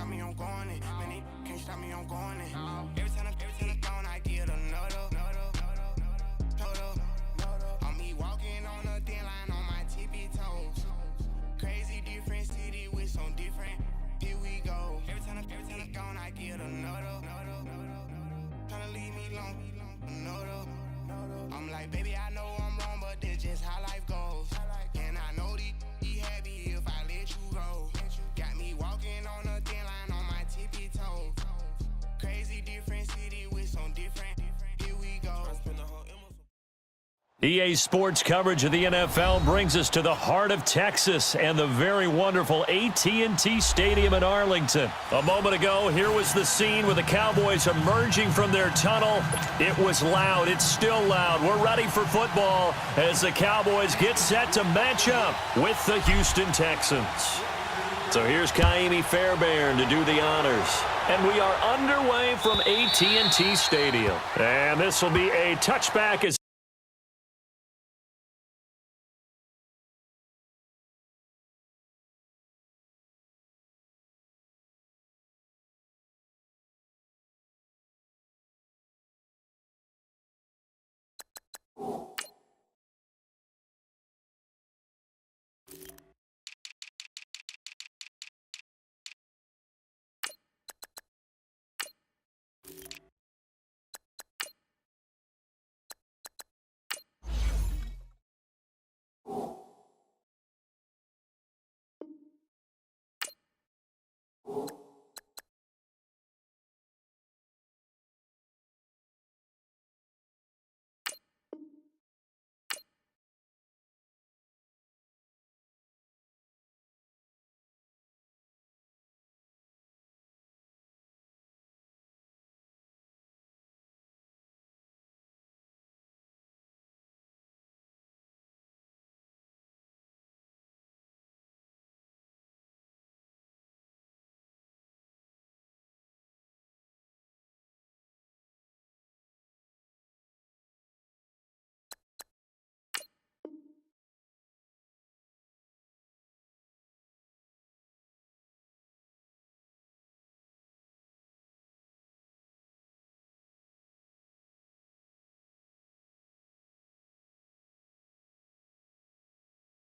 me, I'm going in. Man, they can't stop me, I'm going in. Every time I gone, I get another. On me walking on a thin line on my tippy toes. Crazy different city with some different. Here we go. Every time I gone, I get another. Tryna leave me alone, another. I'm like, baby, I know I'm wrong, but that's just how life goes. And I know these happy if I let you go. Got me walking on a thin line on my tippy toes. Crazy different city with some different. Here we go. EA Sports coverage of the NFL brings us to the heart of Texas and the very wonderful AT&T Stadium in Arlington. A moment ago, here was the scene with the Cowboys emerging from their tunnel. It was loud. It's still loud. We're ready for football as the Cowboys get set to match up with the Houston Texans. So here's Kaimi Fairbairn to do the honors. And we are underway from AT&T Stadium. And this will be a touchback as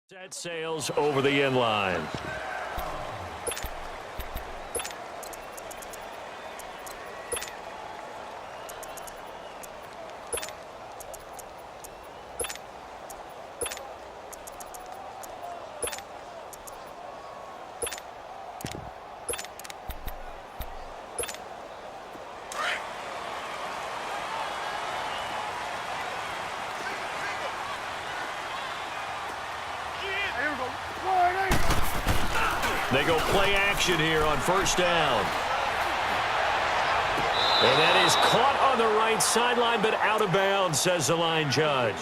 set sails over the inline. They go play action here on first down. And that is caught on the right sideline, but out of bounds, says the line judge.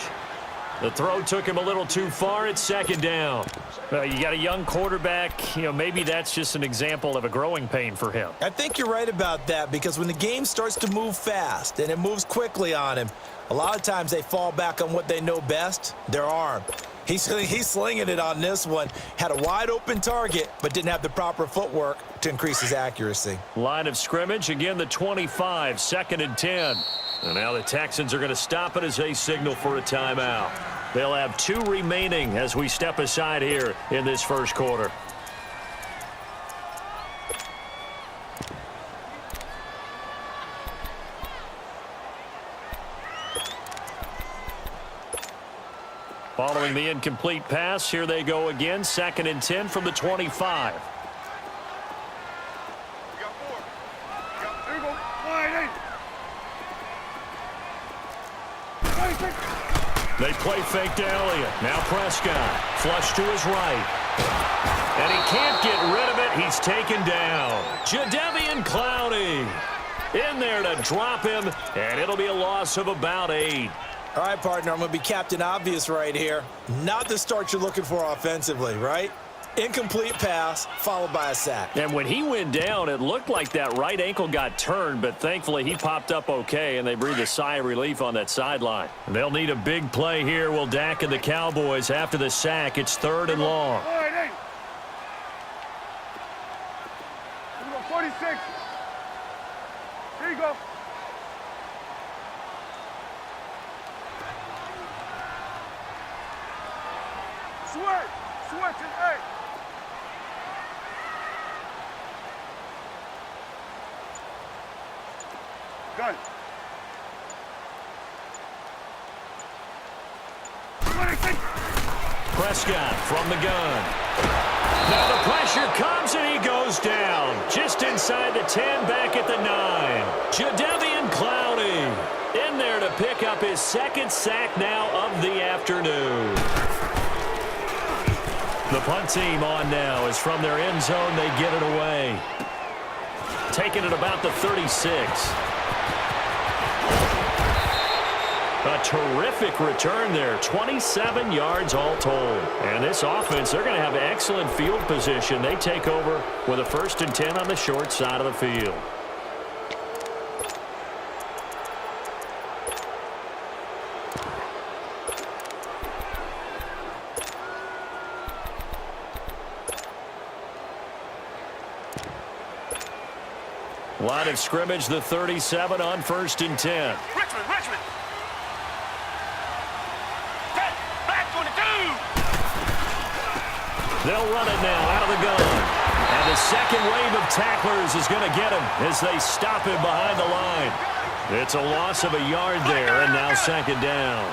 The throw took him a little too far. It's second down. You got a young quarterback. Maybe that's just an example of a growing pain for him. I think you're right about that, because when the game starts to move fast and it moves quickly on him, a lot of times they fall back on what they know best, their arm. He's slinging it on this one. Had a wide-open target, but didn't have the proper footwork to increase his accuracy. Line of scrimmage, again the 25, 2nd and 10. And now the Texans are going to stop it as they signal for a timeout. They'll have 2 remaining as we step aside here in this first quarter. Following the incomplete pass, here they go again, 2nd and 10 from the 25. They play fake to Elliott. Now Prescott, flush to his right. And he can't get rid of it. He's taken down. Jadeveon Clowney in there to drop him, and it'll be a loss of about 8. All right, partner, I'm going to be Captain Obvious right here. Not the start you're looking for offensively, right? Incomplete pass followed by a sack. And when he went down, it looked like that right ankle got turned, but thankfully he popped up okay, and they breathed a sigh of relief on that sideline. They'll need a big play here, will Dak and the Cowboys after the sack. It's 3rd and long. 46. Here you go. Switch it, hey. Gun. 26. Prescott from the gun. Now the pressure comes and he goes down. Just inside the 10, back at the 9. Jadeveon Clowney in there to pick up his second sack now of the afternoon. The punt team on now is from their end zone. They get it away. Taking it about the 36. A terrific return there. 27 yards all told. And this offense, they're going to have excellent field position. They take over with a 1st and 10 on the short side of the field. Line of scrimmage, the 37 on 1st and 10. Richmond. They'll run it now out of the gun. And the second wave of tacklers is going to get him as they stop him behind the line. It's a loss of a yard there, and now 2nd down.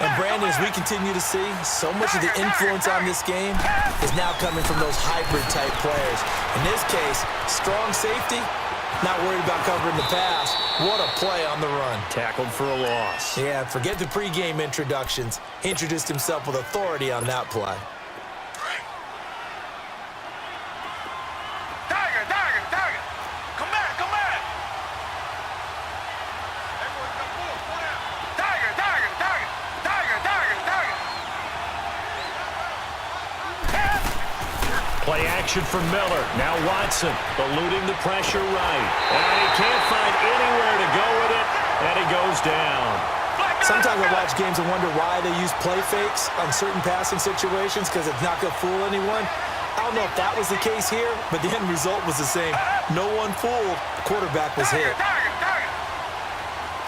And Brandon, as we continue to see, so much of the influence on this game is now coming from those hybrid-type players. In this case, strong safety, not worried about covering the pass. What a play on the run. Tackled for a loss. Yeah, forget the pregame introductions. He introduced himself with authority on that play. Tiger. Come back. Tiger. Play action for Miller. Now Watson eluding the pressure right. And he can't find anywhere to go with it, and he goes down. Sometimes I watch games and wonder why they use play fakes on certain passing situations because it's not going to fool anyone. I don't know if that was the case here, but the end result was the same. No one fooled. The quarterback was hit. Tiger.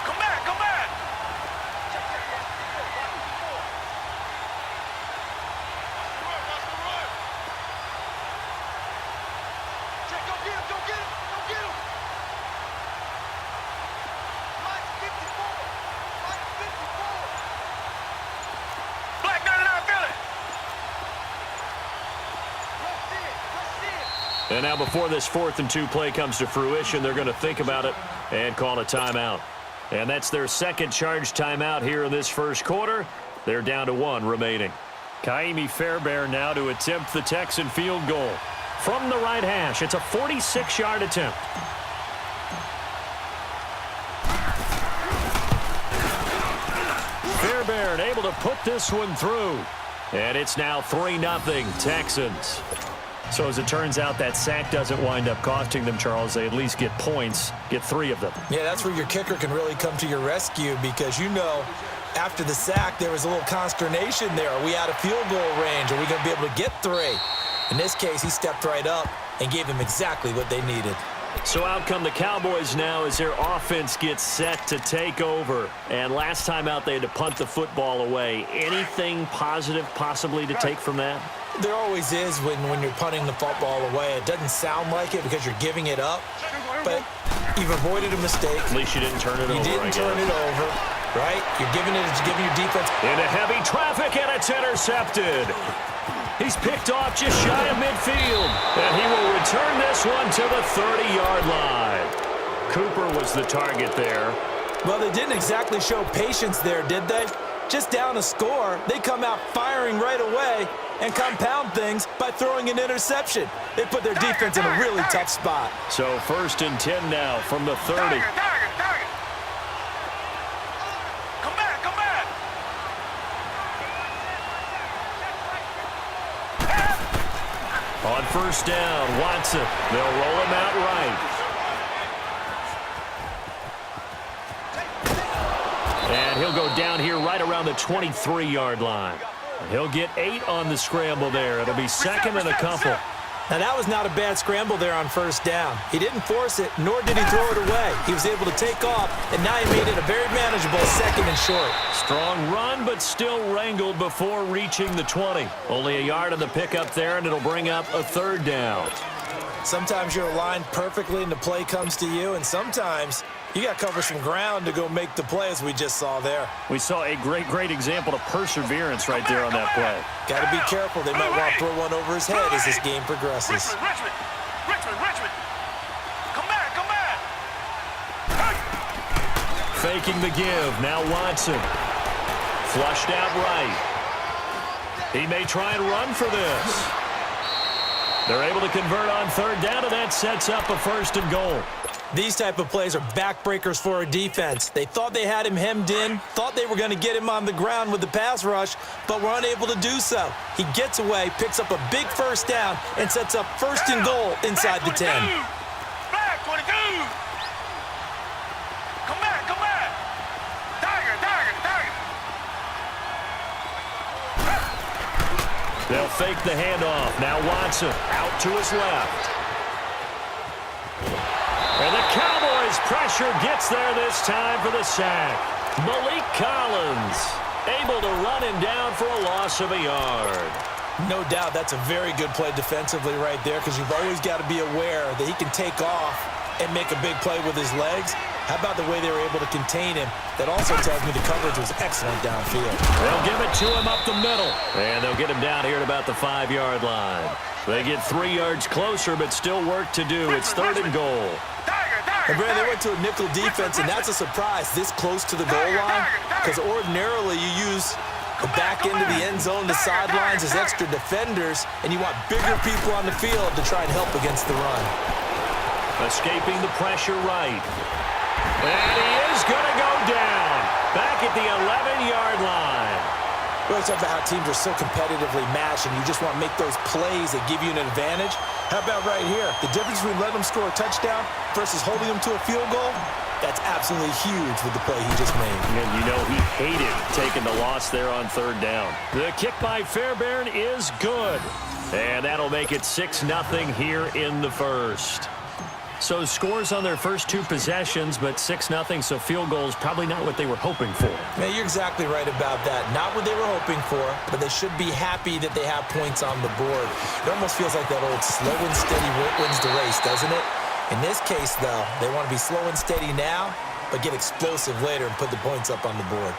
Come back. Go get him. Mike 54. Black 99 Philly. And now before this 4th and 2 play comes to fruition, they're going to think about it and call a timeout. And that's their second charge timeout here in this first quarter. They're down to 1 remaining. Kaimi Fairbairn now to attempt the Texan field goal. From the right hash, it's a 46-yard attempt. Fairbairn able to put this one through. And it's now 3-0 Texans. So as it turns out, that sack doesn't wind up costing them, Charles. They at least get points, get 3 of them. Yeah, that's where your kicker can really come to your rescue because, after the sack, there was a little consternation there. Are we out of field goal range? Are we going to be able to get 3? In this case, he stepped right up and gave them exactly what they needed. So out come the Cowboys now as their offense gets set to take over. And last time out, they had to punt the football away. Anything positive possibly to take from that? There always is when you're punting the football away. It doesn't sound like it because you're giving it up, but you've avoided a mistake. At least you didn't turn it over. You didn't turn it over, right? You're giving your defense. Into heavy traffic, and it's intercepted. He's picked off just shy of midfield, and he will return this one to the 30-yard line. Cooper was the target there. Well, they didn't exactly show patience there, did they? Just down a score, they come out firing right away and compound things by throwing an interception. They put their defense in a really tough spot. So 1st and 10 now from the 30. Tiger. Come back. On 1st down, Watson. They'll roll him out right. And he'll go down here right around the 23-yard line. He'll get 8 on the scramble there. It'll be 2nd and a couple. Now, that was not a bad scramble there on first down. He didn't force it, nor did he throw it away. He was able to take off, and now he made it a very manageable 2nd and short. Strong run, but still wrangled before reaching the 20. Only a yard on the pickup there, and it'll bring up a 3rd down. Sometimes you're aligned perfectly and the play comes to you, and sometimes you got to cover some ground to go make the play, as we just saw there. We saw a great example of perseverance right there on that play. Got to be careful. They might want to throw one over his head as this game progresses. Richmond. Come back. Faking the give. Now Watson. Flushed out right. He may try and run for this. They're able to convert on 3rd down, and that sets up a 1st and goal. These type of plays are backbreakers for a defense. They thought they had him hemmed in, thought they were going to get him on the ground with the pass rush, but were unable to do so. He gets away, picks up a big 1st down, and sets up 1st and goal inside the 10. Back 22. Come back. Tiger. They'll fake the handoff. Now Watson out to his left. And the Cowboys' pressure gets there this time for the sack. Malik Collins able to run him down for a loss of a yard. No doubt that's a very good play defensively right there, because you've always got to be aware that he can take off and make a big play with his legs. How about the way they were able to contain him? That also tells me the coverage was excellent downfield. They'll give it to him up the middle. And they'll get him down here at about the 5-yard line. They get 3 yards closer, but still work to do. It's 3rd and goal. And Brad, they went to a nickel defense, and that's a surprise this close to the goal line, because ordinarily you use the back end of the end zone, the sidelines as extra defenders, and you want bigger people on the field to try and help against the run. Escaping the pressure right. And he is going to go down. Back at the 11-yard line. We always talk about how teams are so competitively matched, and you just want to make those plays that give you an advantage. How about right here? The difference between letting them score a touchdown versus holding them to a field goal, that's absolutely huge with the play he just made. And you know he hated taking the loss there on 3rd down. The kick by Fairbairn is good. And that'll make it 6-0 here in the 1st. So scores on their first 2 possessions, but 6-0, so field goals probably not what they were hoping for. Man, you're exactly right about that. Not what they were hoping for, but they should be happy that they have points on the board. It almost feels like that old slow and steady wins the race, doesn't it? In this case, though, they want to be slow and steady now, but get explosive later and put the points up on the board.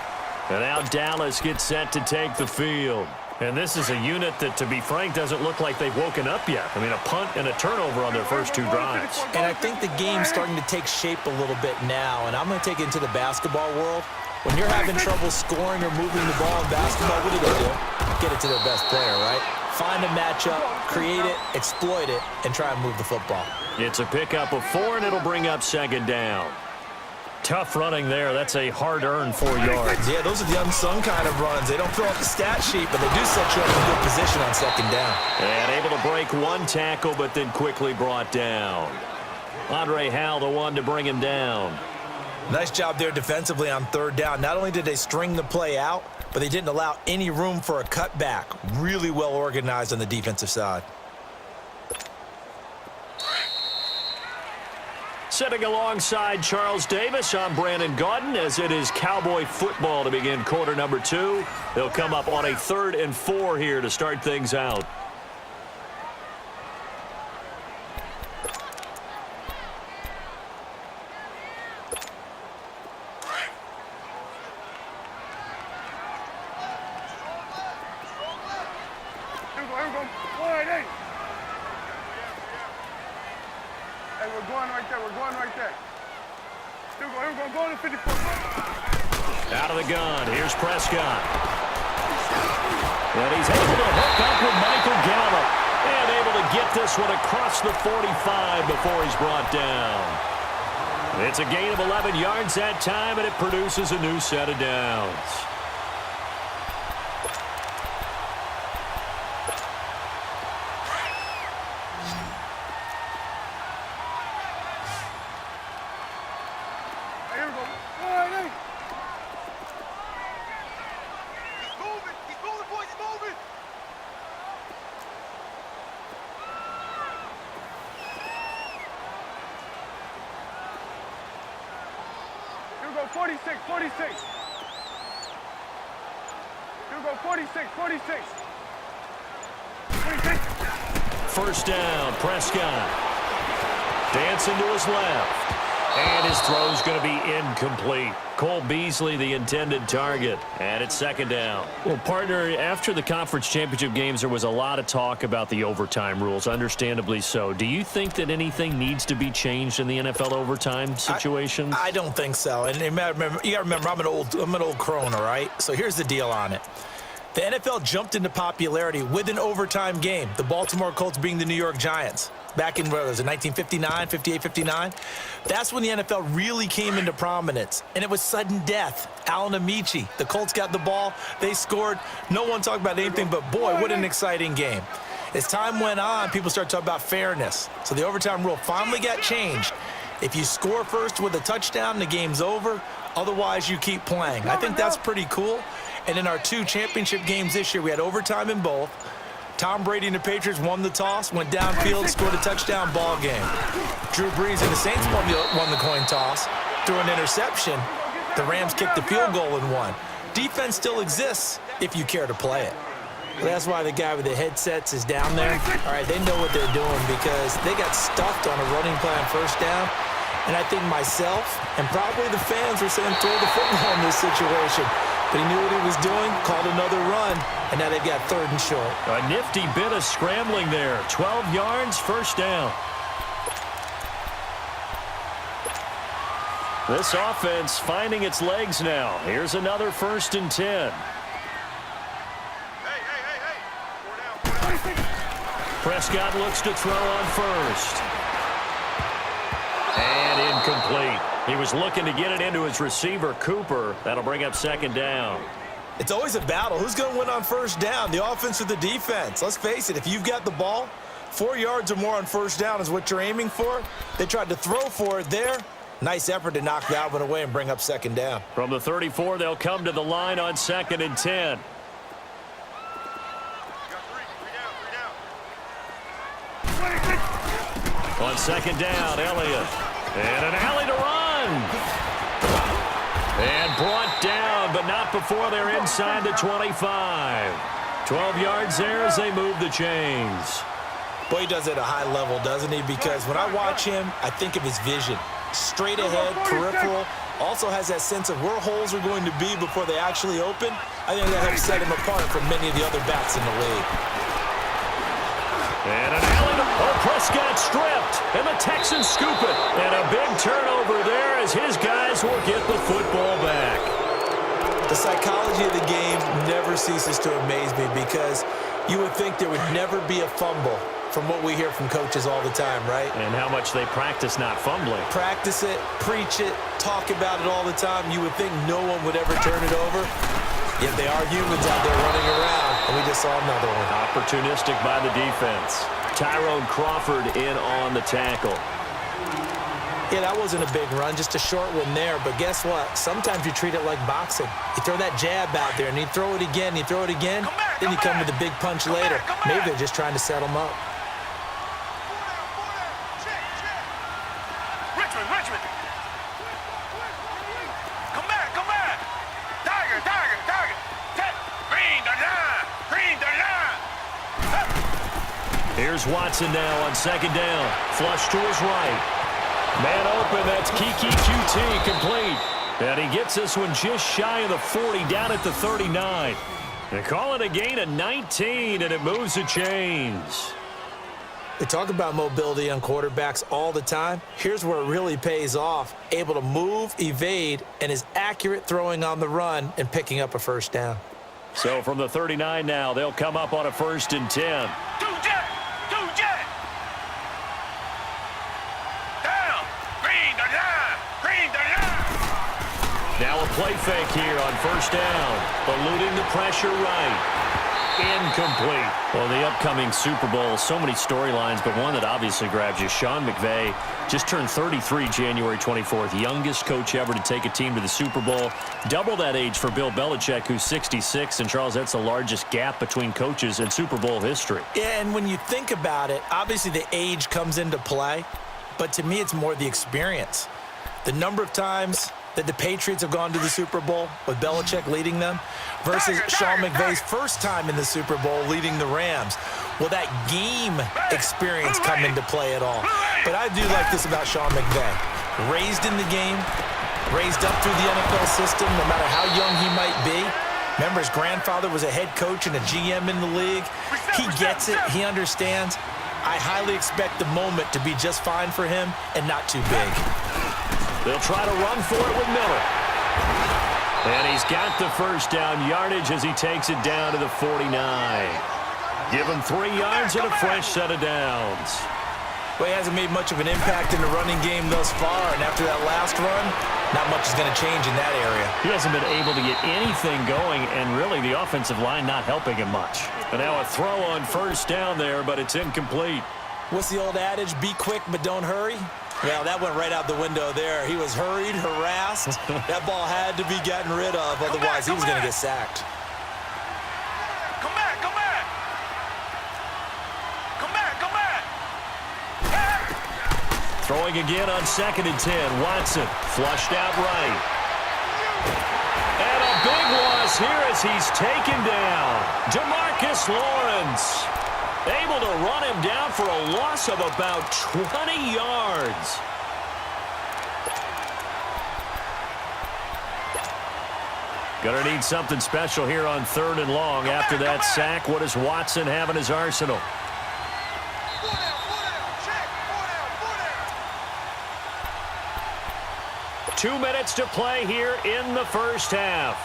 And now Dallas gets set to take the field. And this is a unit that, to be frank, doesn't look like they've woken up yet. I mean, a punt and a turnover on their first 2 drives. And I think the game's starting to take shape a little bit now, and I'm going to take it into the basketball world. When you're having trouble scoring or moving the ball in basketball, what are you going to do? Get it to their best player, right? Find a matchup, create it, exploit it, and try and move the football. It's a pickup of 4, and it'll bring up 2nd down. Tough running there. That's a hard-earned 4 yards. Yeah, those are the unsung kind of runs. They don't fill out the stat sheet, but they do set you up in a good position on 2nd down. And able to break 1 tackle, but then quickly brought down. Andre Howell, the one to bring him down. Nice job there defensively on 3rd down. Not only did they string the play out, but they didn't allow any room for a cutback. Really well organized on the defensive side. Sitting alongside Charles Davis, I'm Brandon Gaudin, as it is Cowboy football to begin quarter number 2. They'll come up on a 3rd and 4 here to start things out. Out of the gun, here's Prescott. And he's able to hook up with Michael Gallup. And able to get this one across the 45 before he's brought down. It's a gain of 11 yards that time, and it produces a new set of downs. go 46, 46. Field goal 46, 46. 46. First down, Prescott. Dancing to his left. And his throw's going to be incomplete. Cole Beasley, the intended target. And it's second down. Well, partner, after the conference championship games, there was a lot of talk about the overtime rules, understandably so. Do you think that anything needs to be changed in the NFL overtime situation? I don't think so. And you got to remember, I'm an old crone, all right? So here's the deal on it. The NFL jumped into popularity with an overtime game, the Baltimore Colts being the New York Giants. Back in, what was it, 1959, 58, 59? That's when the NFL really came into prominence. And it was sudden death. Alan Amici, the Colts got the ball. They scored. No one talked about anything, but boy, what an exciting game. As time went on, people started talking about fairness. So the overtime rule finally got changed. If you score first with a touchdown, the game's over. Otherwise, you keep playing. I think that's pretty cool. And in our 2 championship games this year, we had overtime in both. Tom Brady and the Patriots won the toss, went downfield, scored a touchdown, ball game. Drew Brees and the Saints won the coin toss, threw an interception. The Rams kicked the field goal and won. Defense still exists if you care to play it. But that's why the guy with the headsets is down there. All right, they know what they're doing because they got stuffed on a running play on first down. And I think myself and probably the fans were saying throw the football in this situation. But he knew what he was doing, called another run, and now they've got 3rd and short. A nifty bit of scrambling there. 12 yards, first down. This offense finding its legs now. Here's another 1st and 10. Prescott looks to throw on first. And incomplete. He was looking to get it into his receiver, Cooper. That'll bring up second down. It's always a battle. Who's going to win on first down, the offense or the defense? Let's face it, if you've got the ball, 4 yards or more on first down is what you're aiming for. They tried to throw for it there. Nice effort to knock that one away and bring up second down. From the 34, they'll come to the line on 2nd and 10. On second down, Elliott. And an alley to run. And brought down, but not before they're inside the 25. 12 yards there as they move the chains. Boy, he does it at a high level, doesn't he? Because when I watch him, I think of his vision. Straight ahead, peripheral. Also has that sense of where holes are going to be before they actually open. I think that helps set him apart from many of the other backs in the league. And an alley to Prescott stripped, and the Texans scoop it. And a big turnover there as his guys will get the football back. The psychology of the game never ceases to amaze me because you would think there would never be a fumble from what we hear from coaches all the time, right? And how much they practice not fumbling. Practice it, preach it, talk about it all the time. You would think no one would ever turn it over. Yet they are humans out there running around, and we just saw another one. Opportunistic by the defense. Tyrone Crawford in on the tackle. Yeah, that wasn't a big run, just a short one there. But guess what? Sometimes you treat it like boxing. You throw that jab out there, and you throw it again, you throw it again, then you come with a big punch later. Maybe they're just trying to set them up. Richmond. Come back. Tiger. Green the line. Here's Watson now on second down. Flush to his right. Man open, that's Kiki QT complete. And he gets this one just shy of the 40, down at the 39. They call it a gain of 19, and it moves the chains. They talk about mobility on quarterbacks all the time. Here's where it really pays off. Able to move, evade, and is accurate throwing on the run and picking up a first down. So from the 39 now, they'll come up on a 1st and 10. Two jet. Down. Green the line. Now a play fake here on first down. Eluding the pressure right. Incomplete. Well, the upcoming Super Bowl, so many storylines, but one that obviously grabs you. Sean McVay just turned 33 January 24th. Youngest coach ever to take a team to the Super Bowl. Double that age for Bill Belichick, who's 66. And, Charles, that's the largest gap between coaches in Super Bowl history. Yeah, and when you think about it, obviously the age comes into play. But to me, it's more the experience. The number of times that the Patriots have gone to the Super Bowl with Belichick leading them versus Sean McVay's first time in the Super Bowl leading the Rams? Will that game experience come into play at all? But I do like this about Sean McVay. Raised in the game, raised up through the NFL system, no matter how young he might be. Remember, his grandfather was a head coach and a GM in the league. He gets it. He understands. I highly expect the moment to be just fine for him and not too big. They'll try to run for it with Miller. And he's got the first down yardage as he takes it down to the 49. Give him 3 yards and a fresh set of downs. Well, he hasn't made much of an impact in the running game thus far, and after that last run, not much is going to change in that area. He hasn't been able to get anything going, and really the offensive line not helping him much. And now a throw on first down there, but it's incomplete. What's the old adage? Be quick, but don't hurry? Well, that went right out the window there. He was hurried, harassed. That ball had to be gotten rid of, otherwise he was going to get sacked. Come back, come back. Come back, come back. Throwing again on 2nd and 10. Watson flushed out right. And a big loss here as he's taken down. DeMarcus Lawrence able to run him down for a loss of about 20 yards. Gonna need something special here on 3rd and long. After that sack, what does Watson have in his arsenal? 2 minutes to play here in the first half.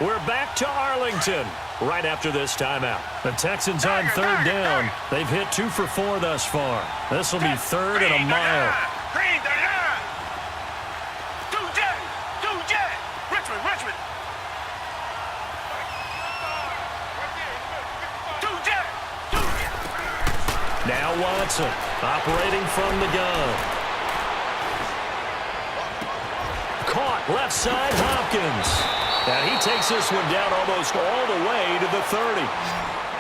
We're back to Arlington right after this timeout. The Texans on 3rd down. They've hit 2 for 4 thus far. This will be 3rd and a mile. Green the line. 2 jet. Richmond, Richmond. 2 jet. Now Watson operating from the gun. Caught left side, Hopkins. And he takes this one down almost all the way to the 30.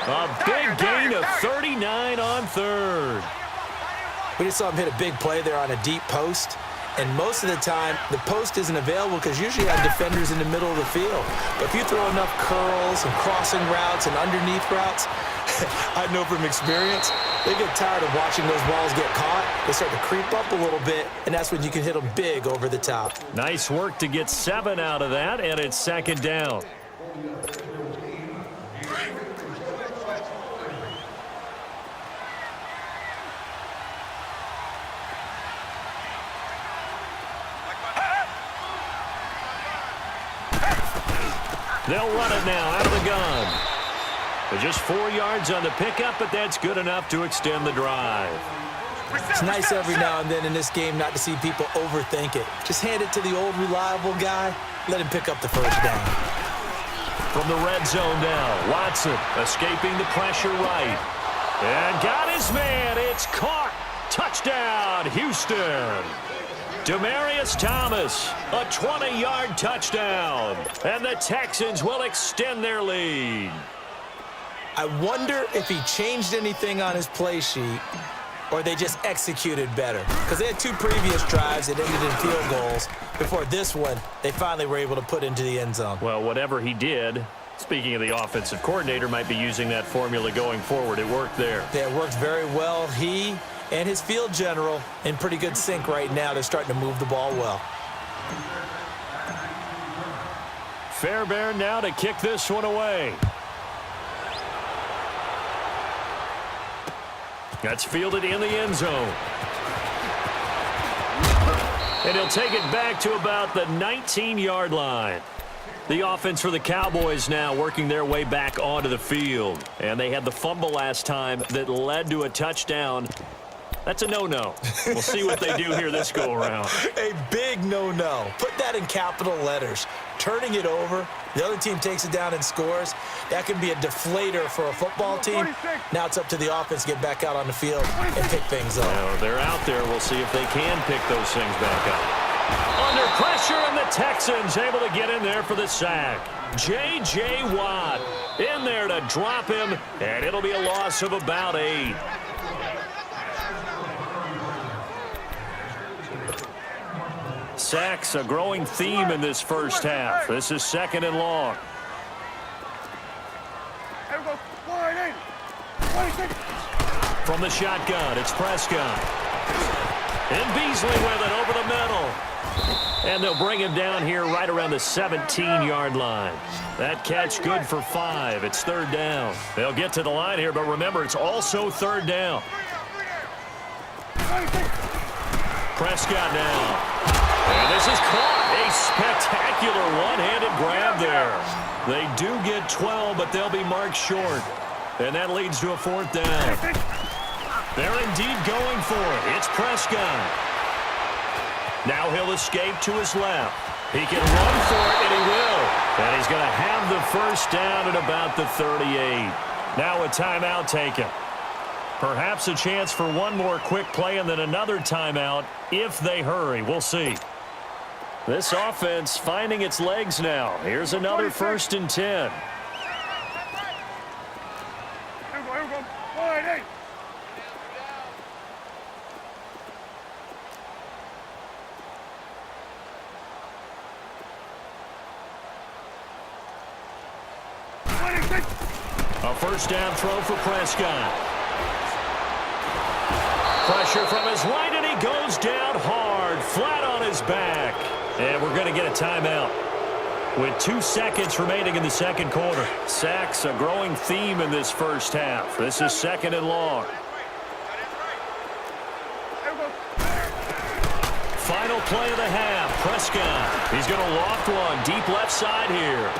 A big gain of 39 on 3rd. We just saw him hit a big play there on a deep post. And most of the time, the post isn't available because usually you have defenders in the middle of the field. But if you throw enough curls and crossing routes and underneath routes, I know from experience, they get tired of watching those balls get caught. They start to creep up a little bit, and that's when you can hit them big over the top. Nice work to get 7 out of that, and it's 2nd down. They'll run it now out of the gun. But just 4 yards on the pickup, but that's good enough to extend the drive. It's nice every now and then in this game not to see people overthink it. Just hand it to the old reliable guy. Let him pick up the first down. From the red zone now, Watson escaping the pressure right. And got his man. It's caught. Touchdown, Houston. Demaryius Thomas, a 20-yard touchdown. And the Texans will extend their lead. I wonder if he changed anything on his play sheet or they just executed better. Because they had 2 previous drives that ended in field goals. Before this one, they finally were able to put into the end zone. Well, whatever he did, speaking of the offensive coordinator, might be using that formula going forward. It worked there. Yeah, it worked very well. He and his field general in pretty good sync right now. They're starting to move the ball well. Fairbairn now to kick this one away. That's fielded in the end zone. And he'll take it back to about the 19-yard line. The offense for the Cowboys now working their way back onto the field. And they had the fumble last time that led to a touchdown. That's a no-no. We'll see what they do here this go-around. A big no-no. Put that in capital letters. Turning it over, the other team takes it down and scores. That can be a deflator for a football team. Now it's up to the offense to get back out on the field and pick things up. Well, they're out there. We'll see if they can pick those things back up. Under pressure, and the Texans able to get in there for the sack. J.J. Watt in there to drop him, and it'll be a loss of about 8. Sacks, a growing theme in this first half. This is 2nd and long. Here we go. 180. From the shotgun, it's Prescott. And Beasley with it over the middle. And they'll bring him down here right around the 17-yard line. That catch good for 5. It's 3rd down. They'll get to the line here, but remember, it's also 3rd down. Prescott now. And this is caught. A spectacular one-handed grab there. They do get 12, but they'll be marked short. And that leads to a 4th down. They're indeed going for it. It's Prescott. Now he'll escape to his left. He can run for it, and he will. And he's going to have the 1st down at about the 38. Now a timeout taken. Perhaps a chance for one more quick play and then another timeout if they hurry. We'll see. This offense finding its legs now. Here's another 1st and 10. Here we go. 180. A 1st down throw for Prescott. Pressure from his right, and he goes down hard, flat on his back. And we're going to get a timeout. With 2 seconds remaining in the 2nd quarter. Sacks, a growing theme in this first half. This is 2nd and long. Final play of the half. Prescott. He's going to loft one deep left side here.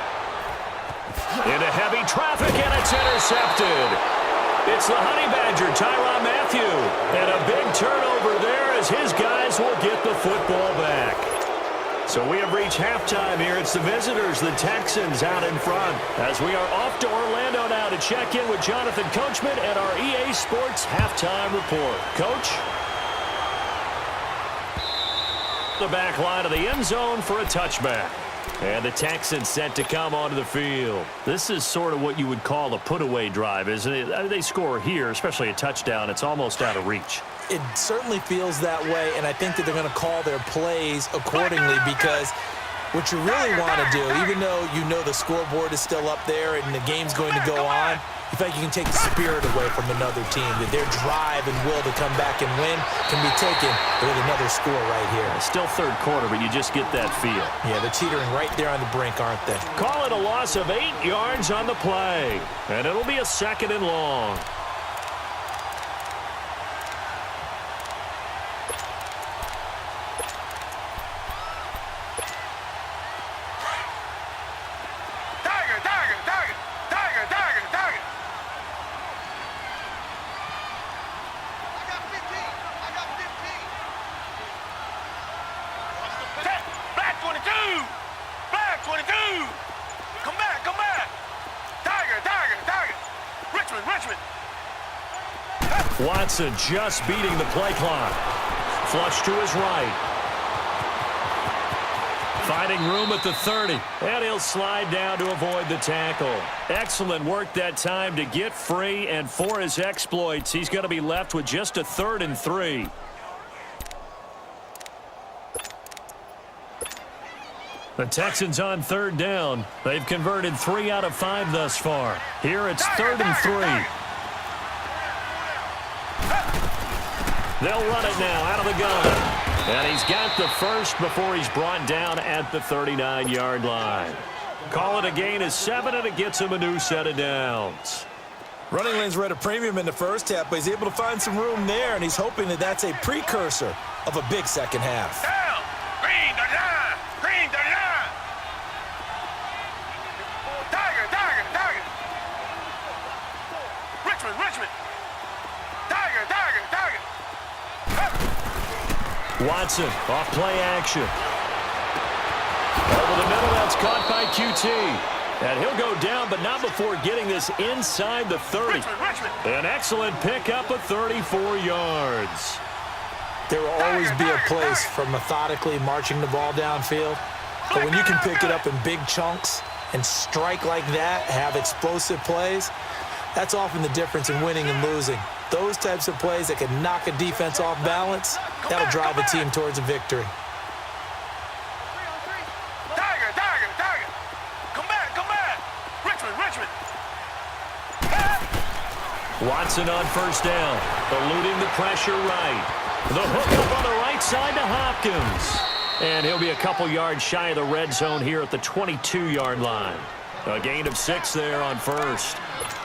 Into heavy traffic, and it's intercepted. It's the Honey Badger, Tyrann Mathieu. And a big turnover there as his guys will get the football back. So we have reached halftime here. It's the visitors, the Texans, out in front. As we are off to Orlando now to check in with Jonathan Coachman and our EA Sports halftime report. Coach? The back line of the end zone for a touchback. And the Texans set to come onto the field. This is sort of what you would call a put-away drive, isn't it? They score here, especially a touchdown. It's almost out of reach. It certainly feels that way, and I think that they're going to call their plays accordingly because what you really want to do, even though you know the scoreboard is still up there and the game's going to go on, you think you can take the spirit away from another team, that their drive and will to come back and win can be taken with another score right here. It's still 3rd quarter, but you just get that feel. Yeah, they're teetering right there on the brink, aren't they? Call it a loss of 8 yards on the play, and it'll be a 2nd and long. Watson just beating the play clock. Flush to his right. Finding room at the 30. And he'll slide down to avoid the tackle. Excellent work that time to get free, and for his exploits, he's going to be left with just a 3rd and 3. The Texans on 3rd down. They've converted 3 out of 5 thus far. Here it's 3rd and 3. They'll run it now out of the gun. And he's got the 1st before he's brought down at the 39-yard line. Call it a gain of 7, and it gets him a new set of downs. Running lanes were at a premium in the first half, but he's able to find some room there, and he's hoping that that's a precursor of a big second half. Down. Green 39. Green 39. Tiger. Richmond. Tiger. Watson off play action. Over the middle, that's caught by QT. And he'll go down, but not before getting this inside the 30. Richmond. An excellent pickup of 34 yards. There will always be a place for methodically marching the ball downfield. But when you can pick it up in big chunks and strike like that, have explosive plays, that's often the difference in winning and losing. Those types of plays that can knock a defense off balance, that'll drive a team towards a victory. Watson on first down, eluding the pressure right. The hook up on the right side to Hopkins. And he'll be a couple yards shy of the red zone here at the 22-yard line. A gain of 6 there on first.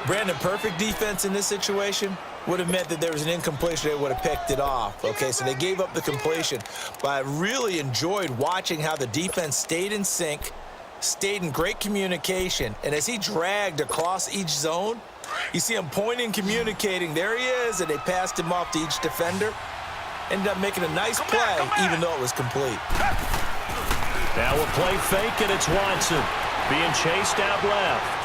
Brandon, perfect defense in this situation would have meant that there was an incompletion. They would have picked it off. Okay, so they gave up the completion. But I really enjoyed watching how the defense stayed in sync, stayed in great communication. And as he dragged across each zone, you see him pointing, communicating. There he is, and they passed him off to each defender. Ended up making a nice play, even though it was complete. Now a play fake, and it's Watson being chased out left.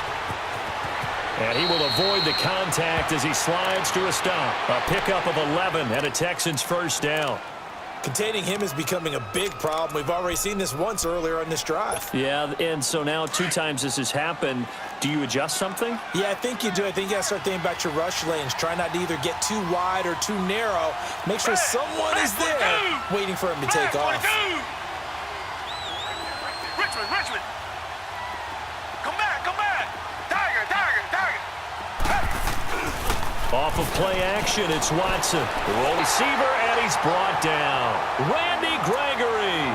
And he will avoid the contact as he slides to a stop. A pickup of 11 and a Texans first down. Containing him is becoming a big problem. We've already seen this once earlier on this drive. Yeah, and so now 2 times this has happened. Do you adjust something? Yeah, I think you do. I think you got to start thinking about your rush lanes. Try not to either get too wide or too narrow. Make sure someone is there waiting for him to take off. Richmond. Come back. Tiger. Off of play action, it's Watson. Roll receiver, and he's brought down. Randy Gregory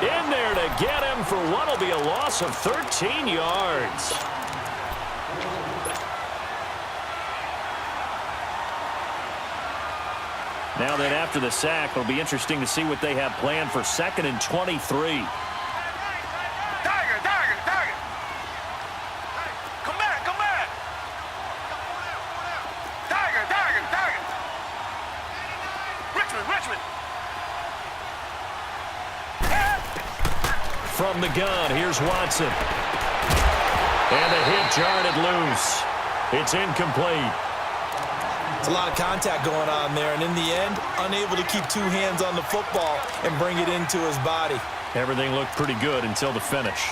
in there to get him for what will be a loss of 13 yards. Now that after the sack, it'll be interesting to see what they have planned for 2nd and 23. Richmond. From the gun, here's Watson. And the hit jarred it loose. It's incomplete. It's a lot of contact going on there, and in the end, unable to keep 2 hands on the football and bring it into his body. Everything looked pretty good until the finish.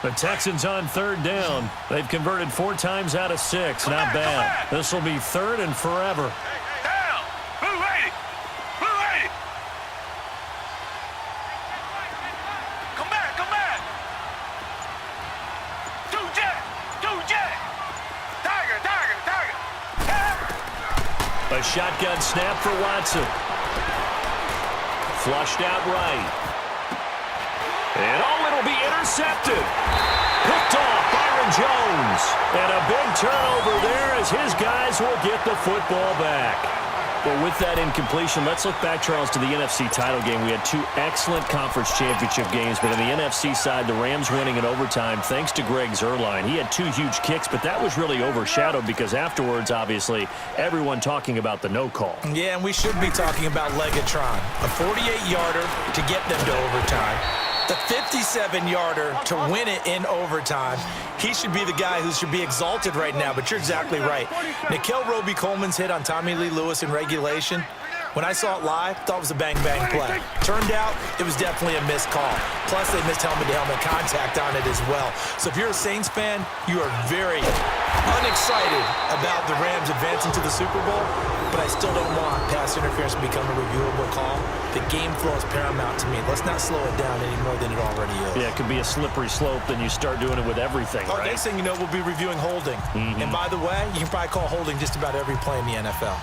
The Texans on 3rd down. They've converted 4 times out of 6. Not bad. This will be 3rd and forever. Down. Blue 80. Come back. 2 jet. Tiger. A shotgun snap for Watson. Flushed out right. And it'll be intercepted. Picked off Byron Jones. And a big turnover there as his guys will get the football back. Well, with that incompletion, let's look back, Charles, to the NFC title game. We had 2 excellent conference championship games, but on the NFC side, the Rams winning in overtime thanks to Greg Zuerlein. He had 2 huge kicks, but that was really overshadowed because afterwards, obviously, everyone talking about the no call. Yeah, and we should be talking about Legatron. A 48-yarder to get them to overtime. The 57-yarder to win it in overtime. He should be the guy who should be exalted right now, but you're exactly right. Nickell Roby-Coleman's hit on Tommy Lee Lewis in regulation. When I saw it live, thought it was a bang-bang play. Turned out, it was definitely a missed call. Plus, they missed helmet-to-helmet contact on it as well. So if you're a Saints fan, you are very unexcited about the Rams advancing to the Super Bowl, but I still don't want pass interference to become a reviewable call. The game flow is paramount to me. Let's not slow it down any more than it already is. Yeah, it could be a slippery slope, then you start doing it with everything, right? Next thing you know, we'll be reviewing holding. And by the way, you can probably call holding just about every play in the NFL.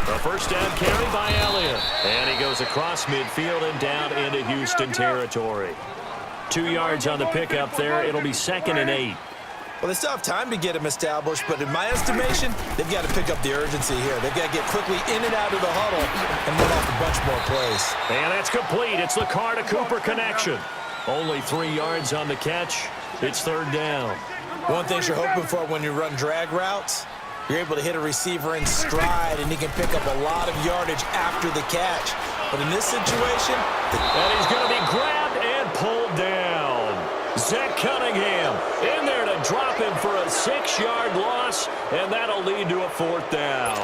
A first down carry by Elliott. And he goes across midfield and down into Houston territory. 2 yards on the pickup there. It'll be 2nd and 8. Well, they still have time to get him established, but in my estimation, they've got to pick up the urgency here. They've got to get quickly in and out of the huddle and run off a bunch more plays. And that's complete. It's the Carr to Cooper connection. Only 3 yards on the catch. It's 3rd down. One thing you're hoping for when you run drag routes, you're able to hit a receiver in stride, and he can pick up a lot of yardage after the catch. But in this situation... And he's going to be grabbed and pulled down. Zach Cunningham in there to drop him for a 6-yard loss, and that'll lead to a 4th down.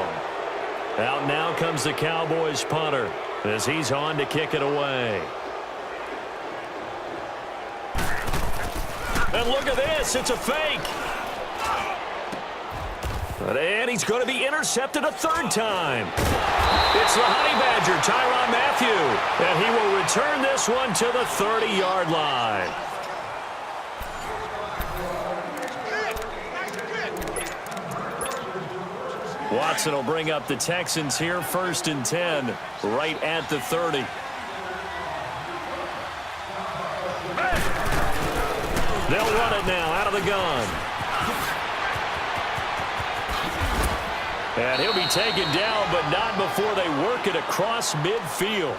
Out now comes the Cowboys punter as he's on to kick it away. And look at this, it's a fake. And he's going to be intercepted a 3rd time. It's the Honey Badger, Tyrann Mathieu, and he will return this one to the 30-yard line. Watson will bring up the Texans here, 1st and 10, right at the 30. They'll run it now out of the gun. And he'll be taken down, but not before they work it across midfield.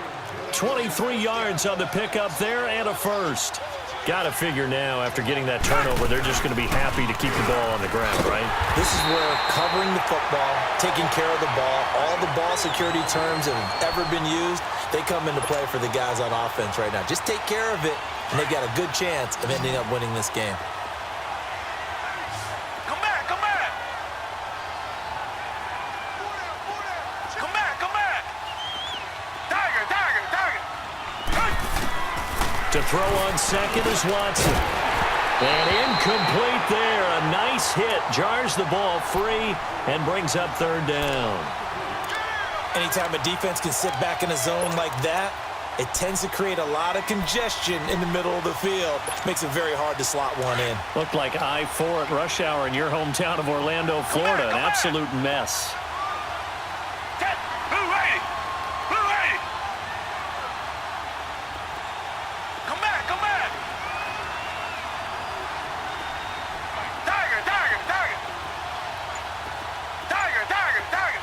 23 yards on the pickup there and a 1st. Got to figure now, after getting that turnover, they're just going to be happy to keep the ball on the ground, right? This is where covering the football, taking care of the ball, all the ball security terms that have ever been used, they come into play for the guys on offense right now. Just take care of it, and they've got a good chance of ending up winning this game. Come back, come back. Come back, come back. Tiger, tiger, tiger. To throw on second is Watson. And incomplete there. A nice hit. Jars the ball free and brings up 3rd down. Anytime a defense can sit back in a zone like that, it tends to create a lot of congestion in the middle of the field. Makes it very hard to slot one in. Looked like I-4 at rush hour in your hometown of Orlando, Florida. An absolute mess. Who ready? Who ready? Come back, come back. Tiger, tiger, tiger. Tiger, tiger, tiger.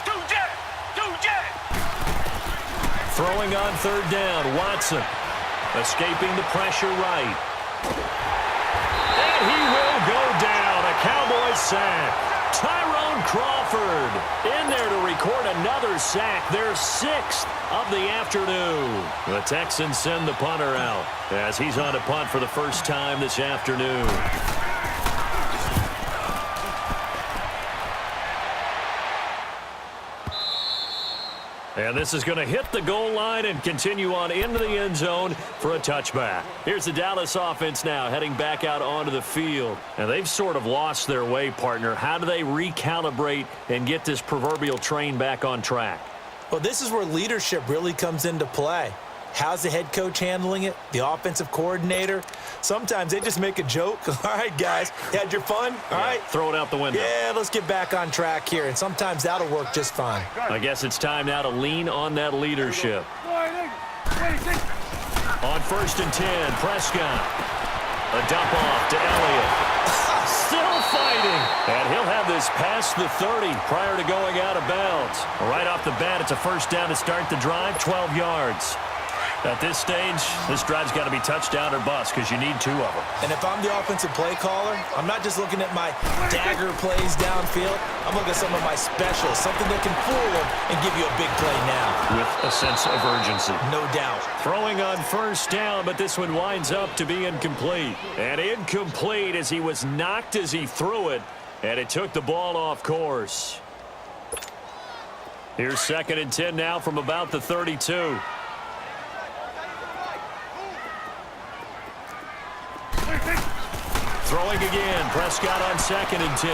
Two jet, two jet. Throwing on 3rd down, Watson. Escaping the pressure right. And he will go down. A Cowboys sack. Tyrone Crawford in there to record another sack. Their 6th of the afternoon. The Texans send the punter out as he's on to punt for the first time this afternoon. And this is going to hit the goal line and continue on into the end zone for a touchback. Here's the Dallas offense now heading back out onto the field. And they've sort of lost their way, partner. How do they recalibrate and get this proverbial train back on track? Well, this is where leadership really comes into play. How's the head coach handling it? The offensive coordinator? Sometimes they just make a joke. All right, guys, you had your fun? All right. Throw it out the window. Yeah, let's get back on track here. And sometimes that'll work just fine. I guess it's time now to lean on that leadership. On 1st and 10, Prescott. A dump off to Elliott. Still fighting. And he'll have this past the 30 prior to going out of bounds. Right off the bat, it's a 1st down to start the drive, 12 yards. At this stage, this drive's got to be touchdown or bust because you need 2 of them. And if I'm the offensive play caller, I'm not just looking at my dagger plays downfield. I'm looking at some of my specials, something that can fool them and give you a big play now. With a sense of urgency. No doubt. Throwing on 1st down, but this one winds up to be incomplete. And incomplete as he was knocked as he threw it, and it took the ball off course. Here's 2nd and 10 now from about the 32. Throwing again. Prescott on 2nd and 10.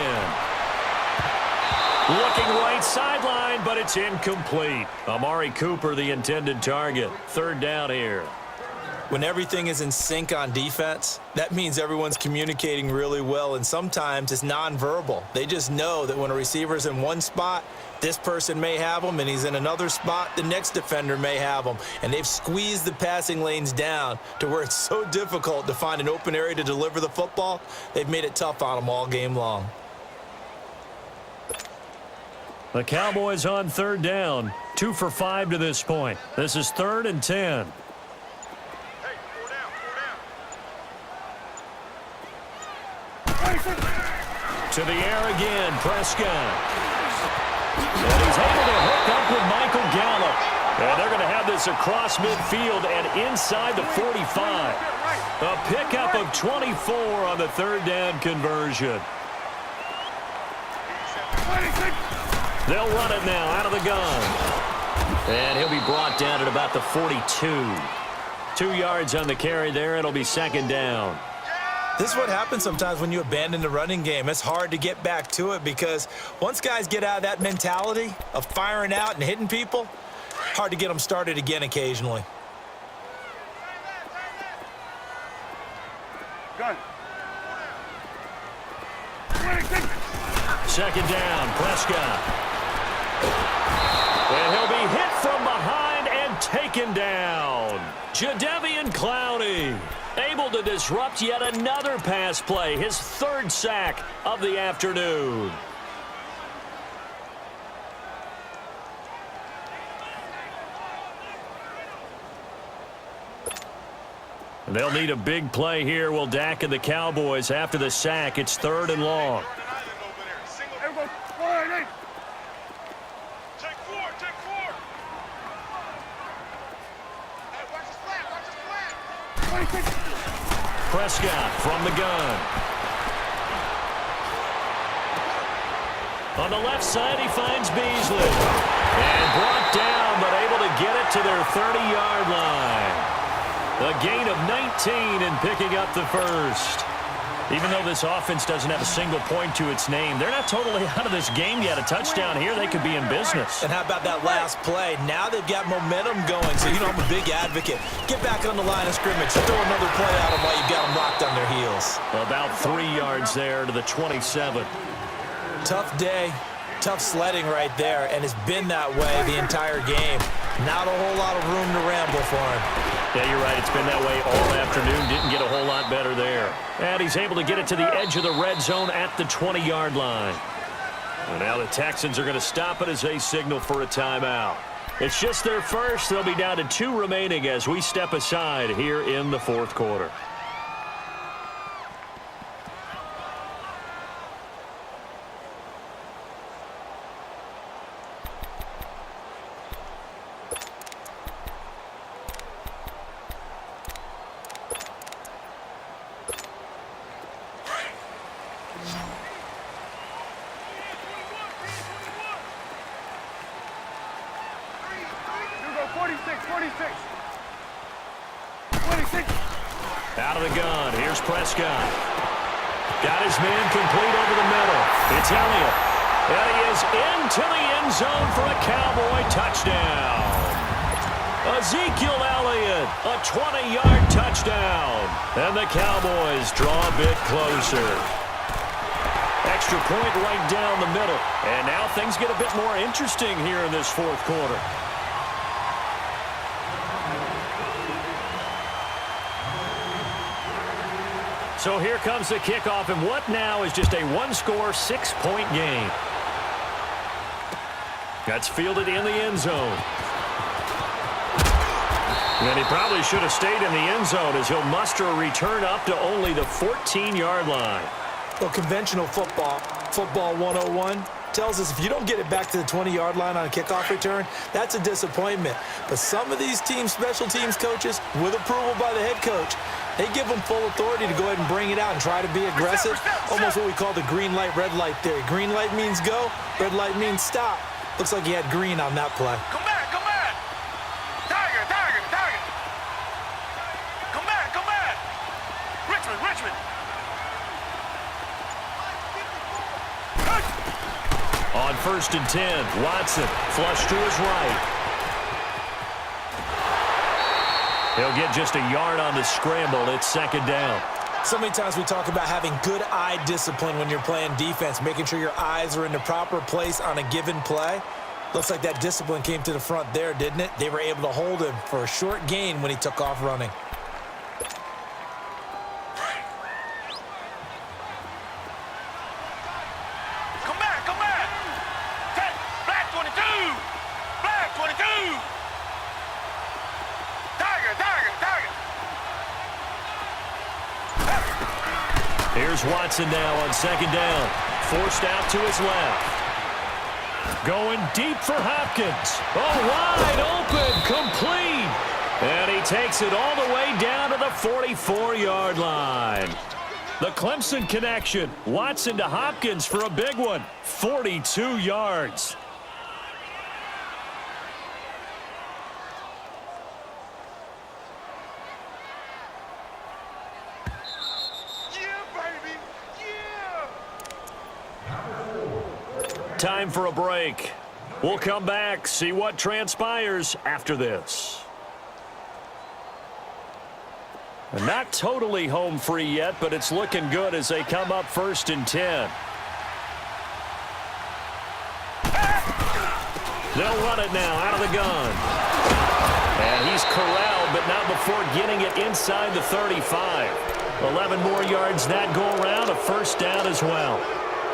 Looking right sideline, but it's incomplete. Amari Cooper, the intended target. 3rd down here. When everything is in sync on defense, that means everyone's communicating really well, and sometimes it's nonverbal. They just know that when a receiver's in one spot, this person may have him, and he's in another spot, the next defender may have him. And they've squeezed the passing lanes down to where it's so difficult to find an open area to deliver the football. They've made it tough on them all game long. The Cowboys on 3rd down. 2 for 5 to this point. This is 3rd and 10. To the air again, Prescott. And he's able to hook up with Michael Gallup. And they're going to have this across midfield and inside the 45. A pickup of 24 on the third down conversion. They'll run it now out of the gun. And he'll be brought down at about the 42. 2 yards on the carry there. It'll be second down. This is what happens sometimes when you abandon the running game. It's hard to get back to it because once guys get out of that mentality of firing out and hitting people, hard to get them started again occasionally. Gun. Second down, Prescott. And he'll be hit from behind and taken down. Jadeveon Clowney able to disrupt yet another pass play, his third sack of the afternoon. They'll need a big play here, will Dak and the Cowboys after the sack. It's third and long. Prescott from the gun. On the left side, he finds Beasley. And brought down, but able to get it to their 30-yard line. A gain of 19 and picking up the first. Even though this offense doesn't have a single point to its name, they're not totally out of this game yet. A touchdown here, they could be in business. And how about that last play? Now they've got momentum going, so I'm a big advocate. Get back on the line of scrimmage. Throw another play at them while you've got them locked on their heels. About 3 yards there to the 27. Tough day, tough sledding right there, and it's been that way the entire game. Not a whole lot of room to ramble for him. Yeah, you're right. It's been that way all afternoon. Didn't get a whole lot better there. And he's able to get it to the edge of the red zone at the 20-yard line. And now the Texans are going to stop it as they signal for a timeout. It's just their first. They'll be down to 2 remaining as we step aside here in the fourth quarter. Out of the gun, here's Prescott. Got his man complete over the middle. It's Elliott. And he is into the end zone for a Cowboy touchdown. Ezekiel Elliott, a 20-yard touchdown. And the Cowboys draw a bit closer. Extra point right down the middle. And now things get a bit more interesting here in this fourth quarter. So here comes the kickoff, and what now is just a one-score, 6-point game. That's fielded in the end zone. And he probably should have stayed in the end zone as he'll muster a return up to only the 14-yard line. Well, conventional football 101, tells us if you don't get it back to the 20-yard line on a kickoff return, that's a disappointment. But some of these teams, special teams coaches, with approval by the head coach, they give them full authority to go ahead and bring it out and try to be aggressive. Almost what we call the green light, red light theory. Green light means go, red light means stop. Looks like he had green on that play. Come back, come back. Tiger, Tiger, Tiger. Come back, come back. Richmond, Richmond. On 1st and 10, Watson flush to his right. He'll get just a yard on the scramble. It's second down. So many times we talk about having good eye discipline when you're playing defense, making sure your eyes are in the proper place on a given play. Looks like that discipline came to the front there, didn't it? They were able to hold him for a short gain when he took off running. Come back, come back. Black 22. Black 22. Here's Watson now on second down. Forced out to his left. Going deep for Hopkins. Oh, wide open, complete. And he takes it all the way down to the 44-yard line. The Clemson connection. Watson to Hopkins for a big one. 42 yards. Time for a break. We'll come back, see what transpires after this. Not totally home free yet, but it's looking good as they come up 1st and 10. They'll run it now out of the gun. And he's corralled, but not before getting it inside the 35. 11 more yards that go around, a first down as well.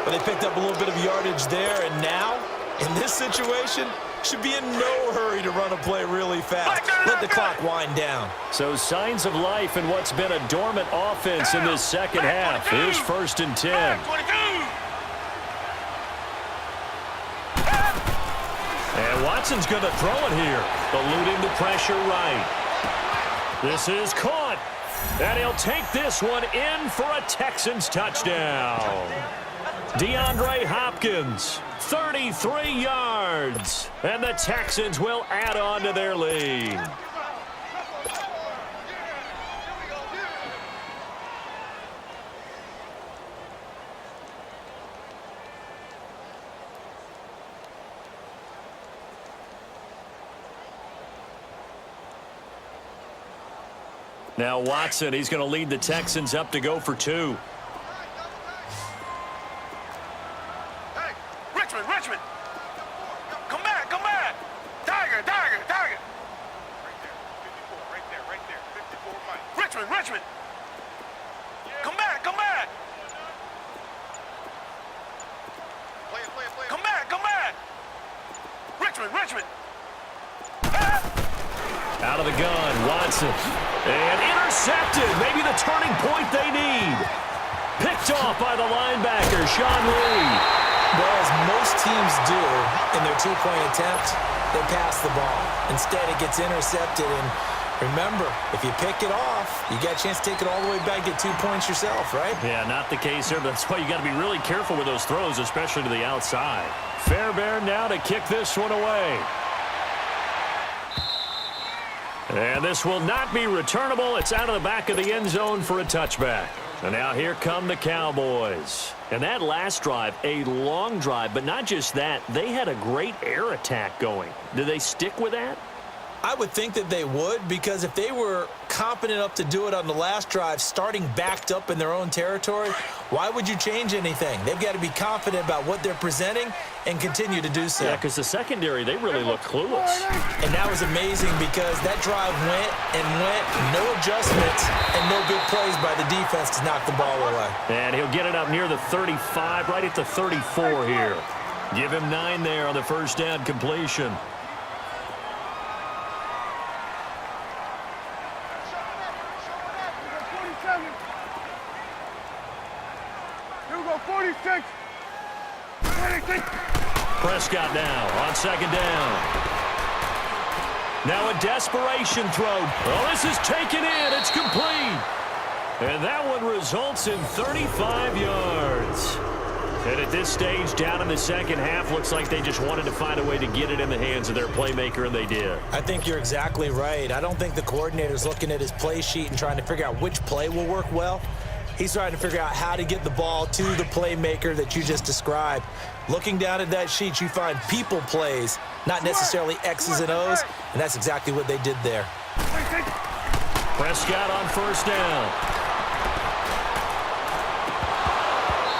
But they picked up a little bit of yardage there, and now, in this situation, should be in no hurry to run a play really fast. Let the clock wind down. So signs of life in what's been a dormant offense in this second half. Here's 1st and 10. And Watson's going to throw it here, eluding the pressure right. This is caught, and he'll take this one in for a Texans touchdown. DeAndre Hopkins, 33 yards, and the Texans will add on to their lead. Now Watson, he's going to lead the Texans up to go for 2. Richmond! Come back! Tiger! Right there. 54, Mike. Richmond! Come back! Play it. Come back! Richmond! Out of the gun, Watson. And intercepted. Maybe the turning point they need. Picked off by the linebacker, Sean Lee. Well, as most teams do in their two-point attempt, they pass the ball. Instead, it gets intercepted. And remember, if you pick it off, you got a chance to take it all the way back, get 2 points yourself, right? Yeah, not the case here, but that's why you got to be really careful with those throws, especially to the outside. Fairbairn now to kick this one away. And this will not be returnable. It's out of the back of the end zone for a touchback. And now here come the Cowboys. And that last drive, a long drive, but not just that. They had a great air attack going. Do they stick with that? I would think that they would, because if they were confident enough to do it on the last drive, starting backed up in their own territory, why would you change anything? They've got to be confident about what they're presenting and continue to do so. Yeah, because the secondary, they really look clueless. And that was amazing because that drive went, no adjustments, and no big plays by the defense to knock the ball away. And he'll get it up near the 35, right at the 34 here. Give him 9 there on the first down completion. Prescott now on second down. Now a desperation throw. Oh, this is taken in. It's complete. And that one results in 35 yards. And at this stage, down in the second half, looks like they just wanted to find a way to get it in the hands of their playmaker, and they did. I think you're exactly right. I don't think the coordinator's looking at his play sheet and trying to figure out which play will work well. He's trying to figure out how to get the ball to the playmaker that you just described. Looking down at that sheet, you find people plays, not necessarily X's and O's, and that's exactly what they did there. Prescott on first down.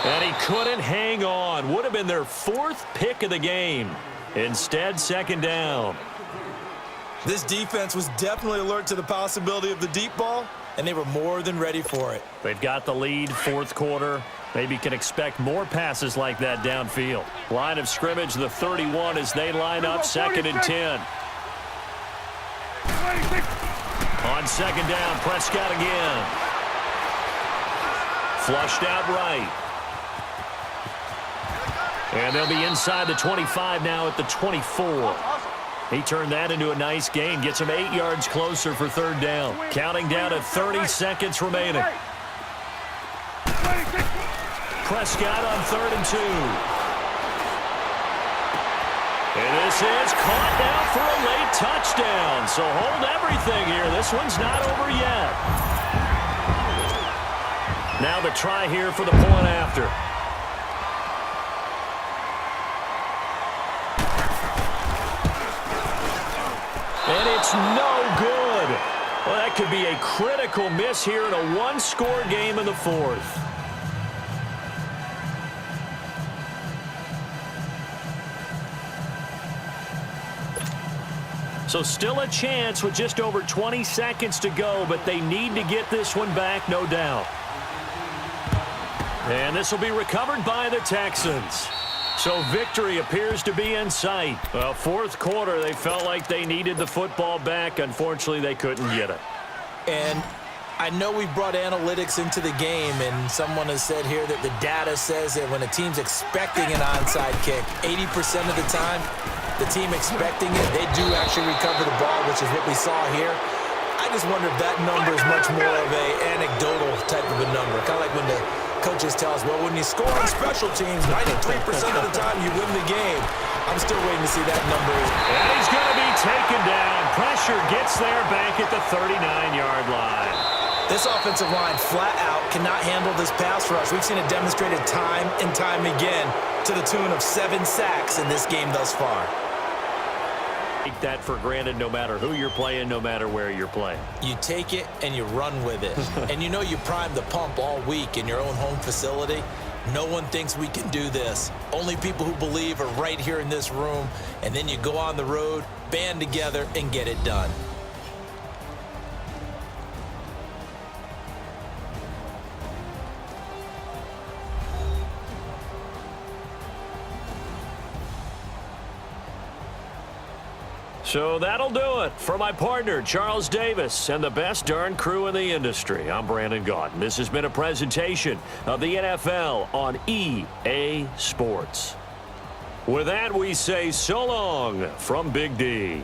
And he couldn't hang on. Would have been their 4th pick of the game. Instead, second down. This defense was definitely alert to the possibility of the deep ball, and they were more than ready for it. They've got the lead, 4th quarter. Maybe can expect more passes like that downfield. Line of scrimmage, the 31 as they line up, 2nd and 10. On second down, Prescott again. Flushed out right. And they'll be inside the 25 now at the 24. He turned that into a nice gain. Gets him 8 yards closer for third down. Counting down at 30 seconds remaining. Prescott on 3rd and 2. And this is caught now for a late touchdown. So hold everything here. This one's not over yet. Now the try here for the point after. And it's no good. Well, that could be a critical miss here in a one-score game in the 4th. So still a chance with just over 20 seconds to go, but they need to get this one back, no doubt. And this will be recovered by the Texans. So victory appears to be in sight. Well, 4th quarter, they felt like they needed the football back. Unfortunately, they couldn't get it. And I know we brought analytics into the game, and someone has said here that the data says that when a team's expecting an onside kick, 80% of the time, the team expecting it, they do actually recover the ball, which is what we saw here. I just wonder if that number is much more of a anecdotal type of a number. Kind of like when the coaches tell us, well, when you score on special teams, 93% of the time you win the game. I'm still waiting to see that number. And he's going to be taken down. Pressure gets there back at the 39-yard line. This offensive line flat out cannot handle this pass rush. We've seen it demonstrated time and time again to the tune of 7 sacks in this game thus far. Take that for granted no matter who you're playing, no matter where you're playing. You take it and you run with it. And you know you primed the pump all week in your own home facility. No one thinks we can do this. Only people who believe are right here in this room. And then you go on the road, band together, and get it done. So that'll do it. For my partner, Charles Davis, and the best darn crew in the industry, I'm Brandon Gaudin. This has been a presentation of the NFL on EA Sports. With that, we say so long from Big D.